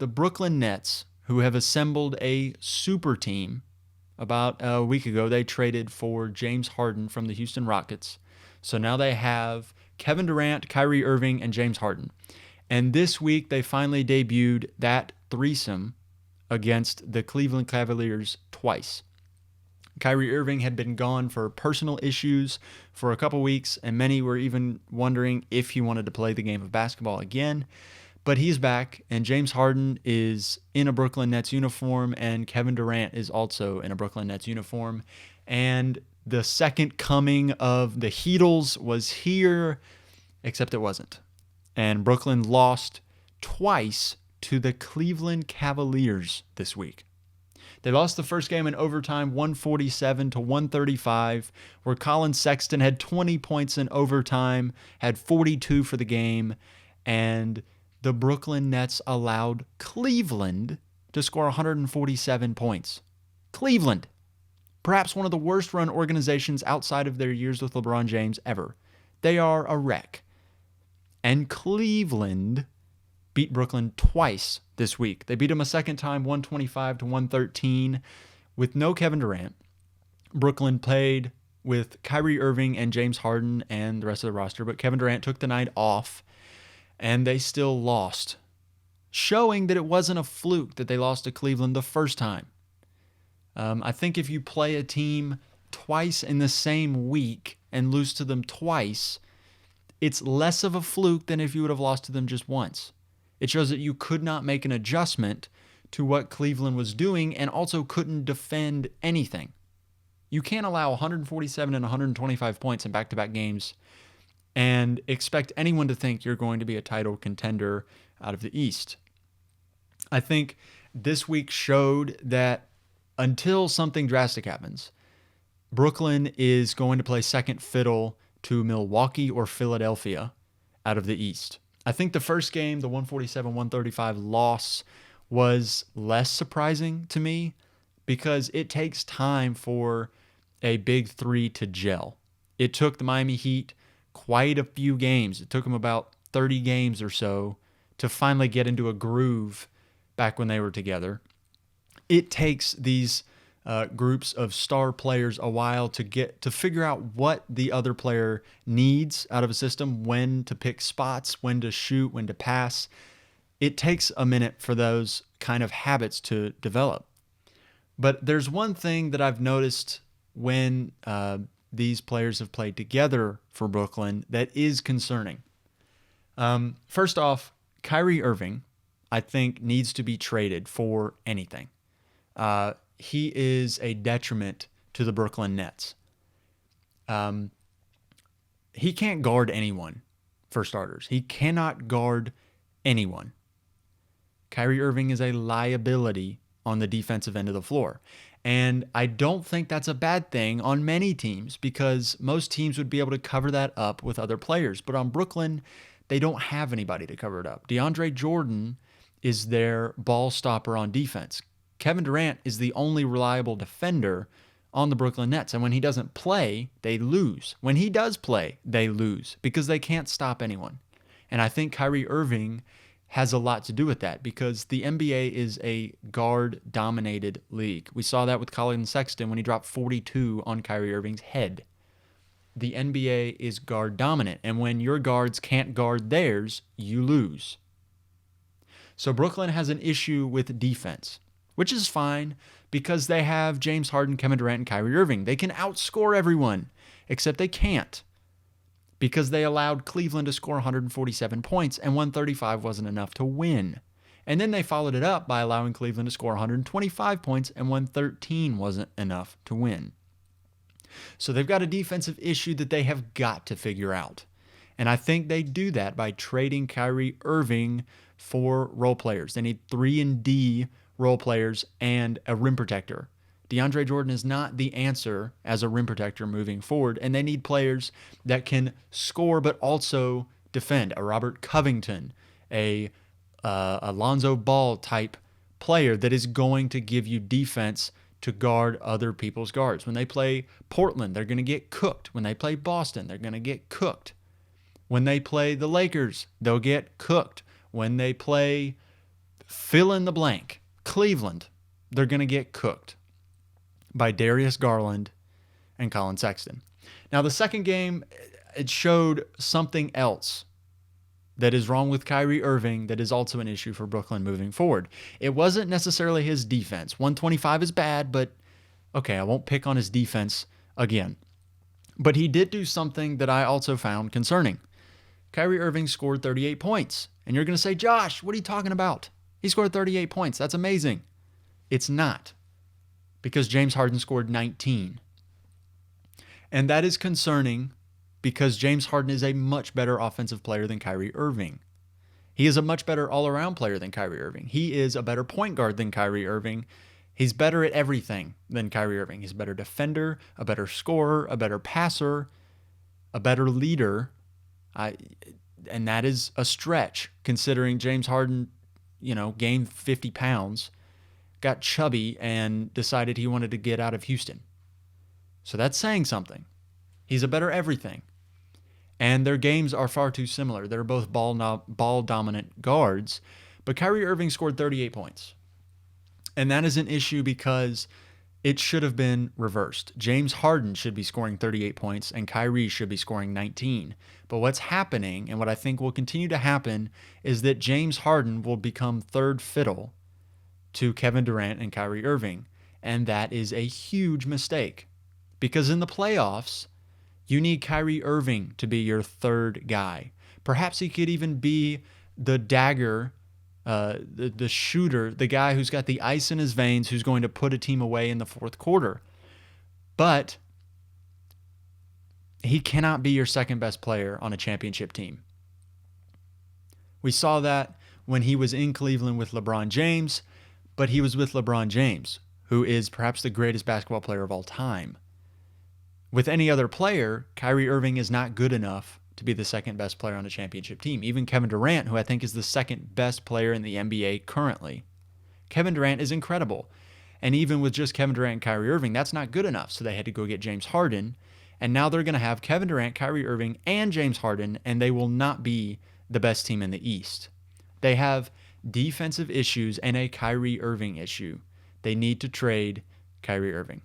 the Brooklyn Nets, who have assembled a super team. About a week ago, they traded for James Harden from the Houston Rockets. So now they have Kevin Durant, Kyrie Irving, and James Harden. And this week, they finally debuted that threesome against the Cleveland Cavaliers twice. Kyrie Irving had been gone for personal issues for a couple weeks, and many were even wondering if he wanted to play the game of basketball again. But he's back, and James Harden is in a Brooklyn Nets uniform, and Kevin Durant is also in a Brooklyn Nets uniform. And the second coming of the Heatles was here, except it wasn't. And Brooklyn lost twice to the Cleveland Cavaliers this week. They lost the first game in overtime, 147 to 135, where Colin Sexton had 20 points in overtime, had 42 for the game, and the Brooklyn Nets allowed Cleveland to score 147 points. Cleveland, perhaps one of the worst run organizations outside of their years with LeBron James ever. They are a wreck. And Cleveland beat Brooklyn twice this week. They beat them a second time, 125 to 113, with no Kevin Durant. Brooklyn played with Kyrie Irving and James Harden and the rest of the roster, but Kevin Durant took the night off, and they still lost, showing that it wasn't a fluke that they lost to Cleveland the first time. I think if you play a team twice in the same week and lose to them twice, it's less of a fluke than if you would have lost to them just once. It shows that you could not make an adjustment to what Cleveland was doing and also couldn't defend anything. You can't allow 147 and 125 points in back-to-back games and expect anyone to think you're going to be a title contender out of the East. I think this week showed that until something drastic happens, Brooklyn is going to play second fiddle to Milwaukee or Philadelphia out of the East. I think the first game, the 147-135 loss, was less surprising to me because it takes time for a big three to gel. It took the Miami Heat quite a few games. It took them about 30 games or so to finally get into a groove back when they were together. It takes these groups of star players a while to figure out what the other player needs out of a system, when to pick spots, when to shoot, when to pass. It takes a minute for those kind of habits to develop. But there's one thing that I've noticed when these players have played together for Brooklyn that is concerning. First off, Kyrie Irving, I think, needs to be traded for anything. He is a detriment to the Brooklyn Nets. He can't guard anyone, for starters. He cannot guard anyone. Kyrie Irving is a liability on the defensive end of the floor. And I don't think that's a bad thing on many teams because most teams would be able to cover that up with other players. But on Brooklyn, they don't have anybody to cover it up. DeAndre Jordan is their ball stopper on defense. Kevin Durant is the only reliable defender on the Brooklyn Nets. And when he doesn't play, they lose. When he does play, they lose because they can't stop anyone. And I think Kyrie Irving has a lot to do with that because the NBA is a guard-dominated league. We saw that with Colin Sexton when he dropped 42 on Kyrie Irving's head. The NBA is guard-dominant, and when your guards can't guard theirs, you lose. So Brooklyn has an issue with defense, which is fine because they have James Harden, Kevin Durant, and Kyrie Irving. They can outscore everyone, except they can't because they allowed Cleveland to score 147 points and 135 wasn't enough to win. And then they followed it up by allowing Cleveland to score 125 points and 113 wasn't enough to win. So they've got a defensive issue that they have got to figure out. And I think they do that by trading Kyrie Irving for role players. They need 3-and-D role players and a rim protector. DeAndre Jordan is not the answer as a rim protector moving forward, and they need players that can score but also defend. A Robert Covington, a Lonzo Ball type player that is going to give you defense to guard other people's guards. When they play Portland, they're going to get cooked. When they play Boston, they're going to get cooked. When they play the Lakers, they'll get cooked. When they play Fill in the blank. Cleveland, they're going to get cooked by Darius Garland and Colin Sexton. Now, the second game, it showed something else that is wrong with Kyrie Irving that is also an issue for Brooklyn moving forward. It wasn't necessarily his defense. 125 is bad, but okay, I won't pick on his defense again. But he did do something that I also found concerning. Kyrie Irving scored 38 points. And you're going to say, Josh, what are you talking about? He scored 38 points. That's amazing. It's not, because James Harden scored 19. And that is concerning because James Harden is a much better offensive player than Kyrie Irving. He is a much better all-around player than Kyrie Irving. He is a better point guard than Kyrie Irving. He's better at everything than Kyrie Irving. He's a better defender, a better scorer, a better passer, a better leader. And that is a stretch considering James Harden, gained 50 pounds, got chubby, and decided he wanted to get out of Houston. So that's saying something. He's a better everything. And their games are far too similar. They're both ball-dominant guards, but Kyrie Irving scored 38 points. And that is an issue because it should have been reversed. James Harden should be scoring 38 points and Kyrie should be scoring 19. But what's happening, and what I think will continue to happen, is that James Harden will become third fiddle to Kevin Durant and Kyrie Irving. And that is a huge mistake. Because in the playoffs, you need Kyrie Irving to be your third guy. Perhaps he could even be the dagger, the shooter, the guy who's got the ice in his veins, who's going to put a team away in the fourth quarter. But he cannot be your second best player on a championship team. We saw that when he was in Cleveland with LeBron James, but he was with LeBron James, who is perhaps the greatest basketball player of all time. With any other player, Kyrie Irving is not good enough to be the second best player on a championship team. Even Kevin Durant, who I think is the second best player in the NBA currently. Kevin Durant is incredible. And even with just Kevin Durant and Kyrie Irving, that's not good enough. So they had to go get James Harden. And now they're going to have Kevin Durant, Kyrie Irving, and James Harden, and they will not be the best team in the East. They have defensive issues and a Kyrie Irving issue. They need to trade Kyrie Irving.